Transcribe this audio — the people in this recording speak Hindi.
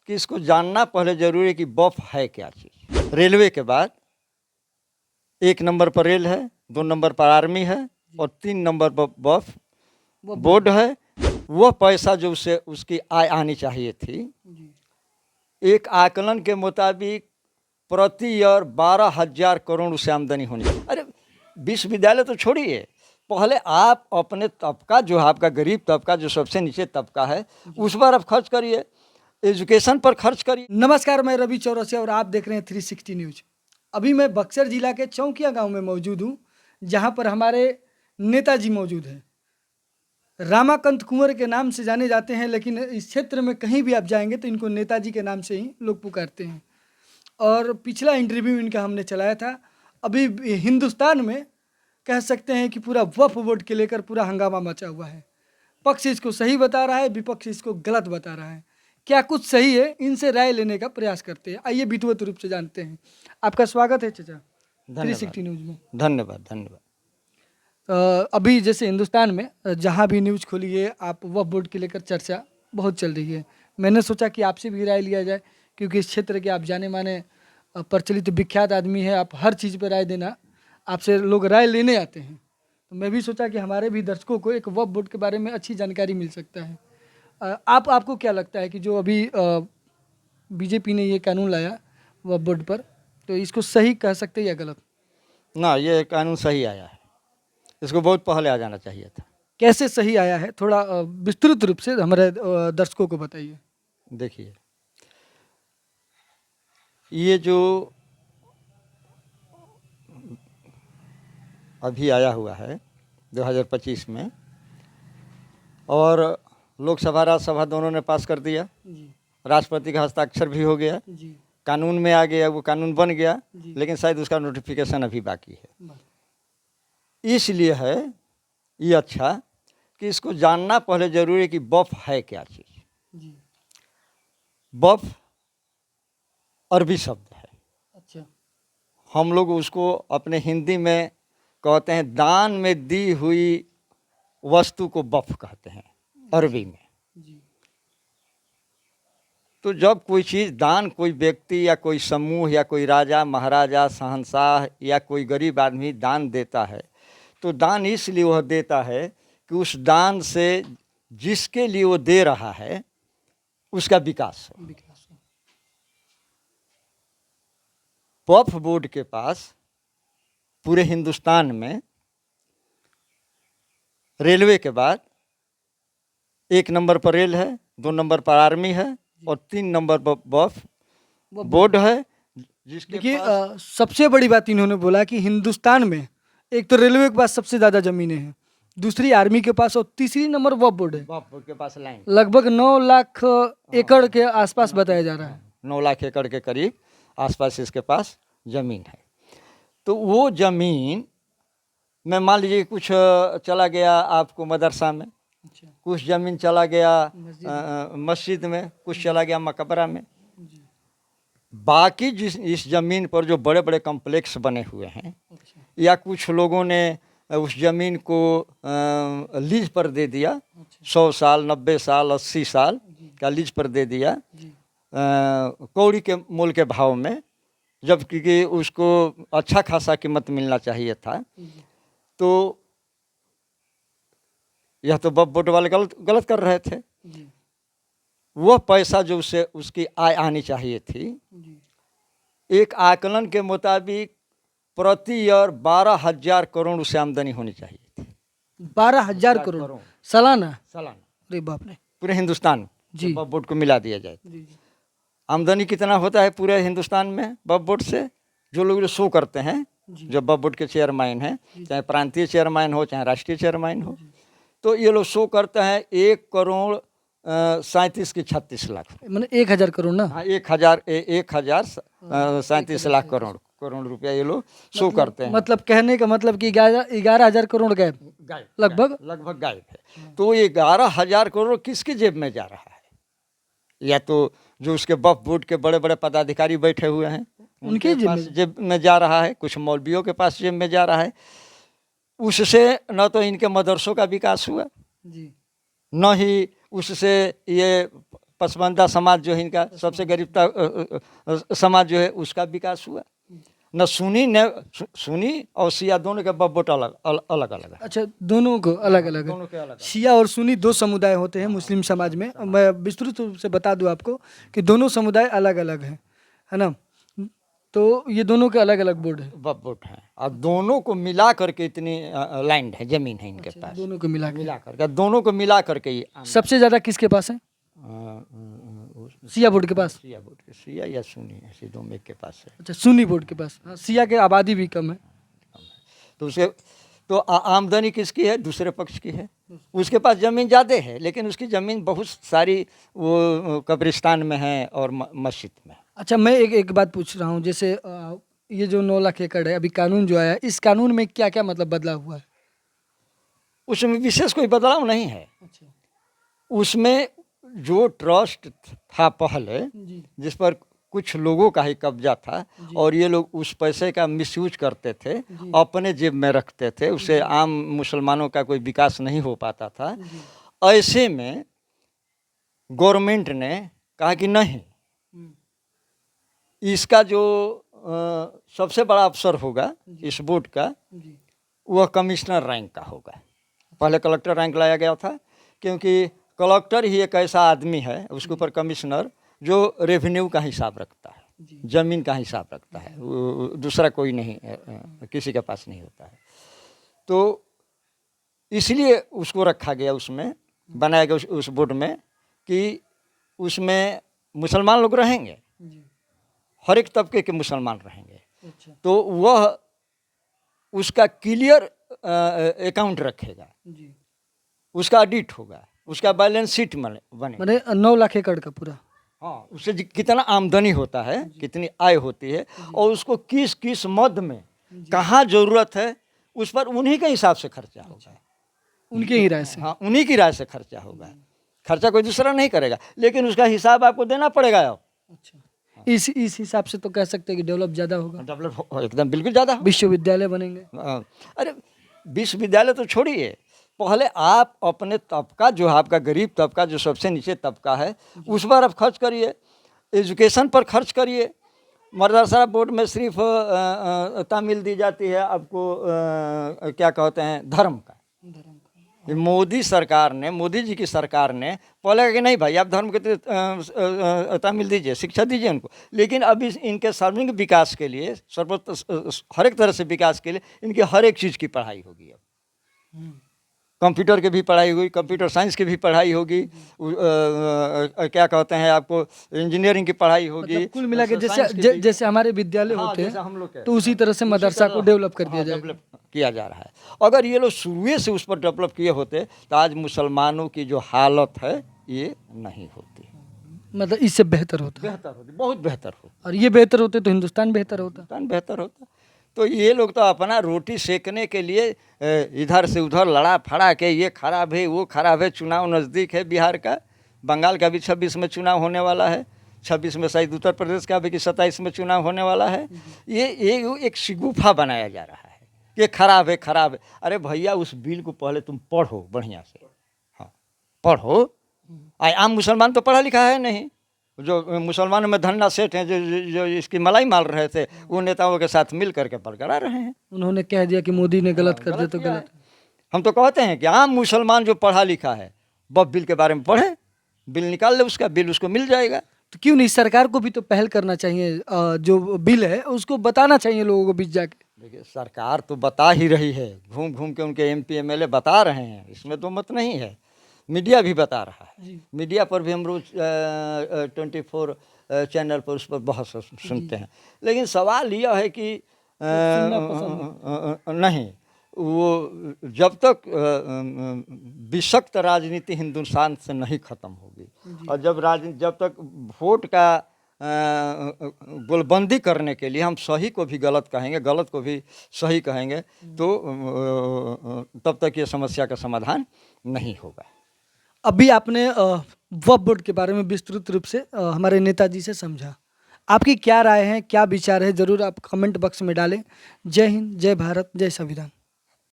कि इसको जानना पहले जरूरी है कि वक्फ है क्या चीज़। रेलवे के बाद 1 नंबर पर रेल है, 2 नंबर पर आर्मी है और 3 नंबर पर वक्फ बोर्ड है। वह पैसा जो उसे उसकी आय आनी चाहिए थी, एक आकलन के मुताबिक प्रति ईयर 12,000 करोड़ उसे आमदनी होनी चाहिए। अरे विश्वविद्यालय तो छोड़िए, पहले आप अपने तबका जो आपका गरीब तबका जो सबसे नीचे तबका है उस पर आप खर्च करिए, एजुकेशन पर खर्च करिए। नमस्कार, मैं रवि चौरसिया और आप देख रहे हैं 360 न्यूज। अभी मैं बक्सर जिला के चौकिया गांव में मौजूद हूं, जहां पर हमारे नेताजी मौजूद हैं। रामाकांत कुंवर के नाम से जाने जाते हैं, लेकिन इस क्षेत्र में कहीं भी आप जाएंगे तो इनको नेताजी के नाम से ही लोग पुकारते हैं। और पिछला इंटरव्यू इनका हमने चलाया था। अभी हिंदुस्तान में कह सकते हैं कि पूरा वक्फ बोर्ड के लेकर पूरा हंगामा मचा हुआ है। पक्ष इसको सही बता रहा है, विपक्ष इसको गलत बता रहा है। क्या कुछ सही है, इनसे राय लेने का प्रयास करते हैं। आइए विधिवत रूप से जानते हैं। आपका स्वागत है चाचा 360 न्यूज में। धन्यवाद धन्यवाद। अभी जैसे हिंदुस्तान में जहाँ भी न्यूज़ खोलिए आप वक्फ बोर्ड के लेकर चर्चा बहुत चल रही है। मैंने सोचा कि आपसे भी राय लिया जाए, क्योंकि इस क्षेत्र के आप जाने माने प्रचलित विख्यात आदमी है। आप हर चीज़ पर राय देना, आपसे लोग राय लेने आते हैं। तो मैं भी सोचा कि हमारे भी दर्शकों को एक वक्फ बोर्ड के बारे में अच्छी जानकारी मिल सकता है। आपको क्या लगता है कि जो अभी बीजेपी ने ये कानून लाया वक्फ बोर्ड पर, तो इसको सही कह सकते हैं या गलत? ना, ये कानून सही आया है, इसको बहुत पहले आ जाना चाहिए था। कैसे सही आया है, थोड़ा विस्तृत रूप से हमारे दर्शकों को बताइए। देखिए, ये जो अभी आया हुआ है 2025 में, और लोकसभा राज्यसभा दोनों ने पास कर दिया, राष्ट्रपति का हस्ताक्षर भी हो गया, कानून में आ गया, वो कानून बन गया, लेकिन शायद उसका नोटिफिकेशन अभी बाकी है। इसलिए है ये अच्छा कि इसको जानना पहले जरूरी है कि वक्फ है क्या चीज़। वक्फ अरबी शब्द है। अच्छा। हम लोग उसको अपने हिंदी में कहते हैं, दान में दी हुई वस्तु को वक्फ कहते हैं अरबी में। तो जब कोई चीज़ दान कोई व्यक्ति या कोई समूह या कोई राजा महाराजा शहंशाह या कोई गरीब आदमी दान देता है, तो दान इसलिए वह देता है कि उस दान से जिसके लिए वो दे रहा है उसका विकास हो। वक्फ बोर्ड के पास पूरे हिंदुस्तान में रेलवे के बाद 1 नंबर पर रेल है, 2 नंबर पर आर्मी है और 3 नंबर पर वक्फ बोर्ड है। जिसके देखिए, सबसे बड़ी बात इन्होंने बोला कि हिंदुस्तान में एक तो रेलवे के पास सबसे ज़्यादा ज़मीनें हैं, दूसरी आर्मी के पास और तीसरी नंबर वक्फ बोर्ड है। वक्फ बोर्ड के पास लाइन लगभग 9 लाख एकड़ के आसपास बताया जा रहा है। 9 लाख एकड़ के करीब आसपास इसके पास ज़मीन है। तो वो ज़मीन में मान लीजिए कुछ चला गया आपको मदरसा में, कुछ ज़मीन चला गया मस्जिद में, कुछ चला गया मकबरा में। बाकी जिस इस ज़मीन पर जो बड़े बड़े कॉम्प्लेक्स बने हुए हैं, या कुछ लोगों ने उस ज़मीन को लीज पर दे दिया, 100 साल 90 साल 80 साल का लीज पर दे दिया कौड़ी के मोल के भाव में, जबकि उसको अच्छा खासा कीमत मिलना चाहिए था। तो यह तो वक्फ बोर्ड वाले गलत कर रहे थे। वह पैसा जो उसे उसकी आय आनी चाहिए थी, एक आकलन के मुताबिक प्रति ईयर 12,000 करोड़ उसे आमदनी होनी चाहिए थी। 12,000 करोड़ सालाना? अरे बाप रे, पूरे हिंदुस्तान जी वक्फ बोर्ड को मिला दिया जाए। आमदनी कितना होता है पूरे हिंदुस्तान में वक्फ बोर्ड से? जो लोग जो शो करते हैं, जो वक्फ बोर्ड के चेयरमैन हैं, चाहे प्रांतीय चेयरमैन हो चाहे राष्ट्रीय चेयरमैन हो, तो ये लोग शो करते हैं 1 करोड़ 37 की 36 लाख, मैंने 1,000 करोड़ ना? हाँ, 1,37 लाख करोड़ रुपया ये लोग शो करते हैं। मतलब कहने का मतलब कि 11,000 करोड़ गायब लगभग गायब है। तो ये 11,000 करोड़ किसकी जेब में जा रहा है? या तो जो उसके वक्फ बोर्ड के बड़े बड़े पदाधिकारी बैठे हुए हैं उनके पास जेब में जा रहा है, कुछ मौलवियों के पास जेब में जा रहा है। उससे न तो इनके मदरसों का विकास हुआ, न ही उससे ये पसमानदा समाज जो है इनका सबसे गरीब समाज जो है उसका विकास हुआ। न सुन्नी और शिया दोनों के वोट अलग अलग अलग है। अच्छा, दोनों को अलग अलग है। दोनों के अलग शिया और सुन्नी दो समुदाय होते हैं मुस्लिम समाज में। मैं विस्तृत रूप से बता दूं आपको कि दोनों समुदाय अलग अलग हैं, है ना। तो ये दोनों के अलग अलग बोर्ड है, वोट हैं, और दोनों को मिला करके इतनी लैंड है, जमीन है इनके पास। दोनों को मिला के। मिला करके दोनों को मिला करके ये सबसे ज्यादा किसके पास है? शिया बोर्ड के पास। शिया बोर्ड के, शिया या सुन्नी ऐसे दो में के पास है। अच्छा, सुन्नी बोर्ड के पास। हाँ, शिया के आबादी भी कम है। तो उसे तो आमदनी किसकी है? दूसरे पक्ष की है। उसके पास ज़मीन ज़्यादा है, लेकिन उसकी ज़मीन बहुत सारी वो कब्रिस्तान में है और मस्जिद में। अच्छा, मैं एक बात पूछ रहा हूँ, जैसे ये जो 9 लाख एकड़ है, अभी कानून जो आया है, इस कानून में क्या क्या मतलब बदलाव हुआ है? उसमें विशेष कोई बदलाव नहीं है। अच्छा उसमें जो ट्रस्ट था पहले, जी, जिस पर कुछ लोगों का ही कब्जा था और ये लोग उस पैसे का मिसयूज करते थे, अपने जेब में रखते थे, उससे आम मुसलमानों का कोई विकास नहीं हो पाता था। ऐसे में गवर्नमेंट ने कहा कि नहीं, इसका जो सबसे बड़ा अफसर होगा इस बोर्ड का, वह कमिश्नर रैंक का होगा। पहले कलेक्टर रैंक लाया गया था, क्योंकि कलेक्टर ही एक ऐसा आदमी है, उसके ऊपर कमिश्नर, जो रेवेन्यू का हिसाब रखता है, ज़मीन का हिसाब रखता है। दूसरा कोई नहीं, किसी के पास नहीं होता है। तो इसलिए उसको रखा गया, उसमें बनाया गया उस बोर्ड में, कि उसमें मुसलमान लोग रहेंगे, हर एक तबके के मुसलमान रहेंगे। अच्छा तो वह उसका क्लियर अकाउंट रखेगा, उसका ऑडिट होगा, उसका बैलेंस शीट बने। मैंने 9 लाख एकड़ का पूरा। हाँ, उससे कितना आमदनी होता है, कितनी आय होती है, और उसको किस किस मद में कहाँ ज़रूरत है, उस पर उन्हीं के हिसाब से खर्चा होगा। उनके ही राय से। हाँ, उन्हीं की राय से खर्चा होगा, खर्चा कोई दूसरा नहीं करेगा, लेकिन उसका हिसाब आपको देना पड़ेगा। आप अच्छा, इस हिसाब से तो कह सकते हैं कि डेवलप ज़्यादा होगा। डेवलप एकदम बिल्कुल ज़्यादा हो। विश्वविद्यालय बनेंगे। अरे विश्वविद्यालय तो छोड़िए, पहले आप अपने तबका, जो आपका गरीब तबका, जो सबसे नीचे तबका है, उस पर आप खर्च करिए, एजुकेशन पर खर्च करिए। मदरसा बोर्ड में सिर्फ तामील दी जाती है आपको, क्या कहते हैं, धर्म का। ये मोदी सरकार ने, मोदी जी की सरकार ने पहले कहा कि नहीं भाई, आप धर्म के तामील दीजिए, शिक्षा दीजिए उनको, लेकिन अभी इनके सार्वजनिक विकास के लिए, हर एक तरह से विकास के लिए इनकी हर एक चीज़ की पढ़ाई होगी। अब कंप्यूटर की भी पढ़ाई हुई, कंप्यूटर साइंस की भी पढ़ाई होगी, क्या कहते हैं आपको, इंजीनियरिंग की पढ़ाई होगी। मतलब कुल मिला के जैसे हमारे विद्यालय होते हैं, हम लोग तो उसी तरह से मदरसा को डेवलप कर दिया जाएगा। डेवलप किया जा रहा है। अगर ये लोग शुरू से उस पर डेवलप किए होते, तो आज मुसलमानों की जो हालत है ये नहीं होती। मतलब इससे बेहतर होता। बेहतर होती, बहुत बेहतर होती। और ये बेहतर होते तो हिंदुस्तान बेहतर होता। हिंदुस्तान बेहतर होता। तो ये लोग तो अपना रोटी सेकने के लिए इधर से उधर लड़ा फड़ा के, ये खराब है, वो खराब है। चुनाव नज़दीक है बिहार का, बंगाल का भी 26 में चुनाव होने वाला है, 26 में शायद उत्तर प्रदेश का भी, कि 27 में चुनाव होने वाला है। ये एक शिगुफा बनाया जा रहा है, ये खराब है, खराब है। अरे भैया, उस बिल को पहले तुम पढ़ो बढ़िया से। हाँ, पढ़ो। आम मुसलमान तो पढ़ा लिखा है नहीं, जो मुसलमानों में धन्ना सेठ हैं, जो इसकी मलाई मार रहे थे, वो नेताओं के साथ मिल करके बरकरार रहे हैं। उन्होंने कह दिया कि मोदी ने गलत कर दिया तो किया गलत। है। हम तो कहते हैं कि आम मुसलमान जो पढ़ा लिखा है, वह बिल के बारे में पढ़े, बिल निकाल ले, उसका बिल उसको मिल जाएगा। तो क्यों नहीं, सरकार को भी तो पहल करना चाहिए, जो बिल है उसको बताना चाहिए लोगों को बीच जाके। देखिए, सरकार तो बता ही रही है, घूम घूम के उनके MP MLA बता रहे हैं, इसमें तो मत नहीं है। मीडिया भी बता रहा है, मीडिया पर भी हम रोज 24 चैनल पर उस पर बहुत सुनते हैं। लेकिन सवाल यह है कि नहीं, वो जब तक विषक्त राजनीति हिंदुस्तान से नहीं खत्म होगी, और जब तक वोट का गोलबंदी करने के लिए हम सही को भी गलत कहेंगे, गलत को भी सही कहेंगे, तो तब तक ये समस्या का समाधान नहीं होगा। अभी आपने वक्फ बोर्ड के बारे में विस्तृत रूप से हमारे नेताजी से समझा। आपकी क्या राय है, क्या विचार है, ज़रूर आप कमेंट बॉक्स में डालें। जय हिंद, जय भारत, जय संविधान।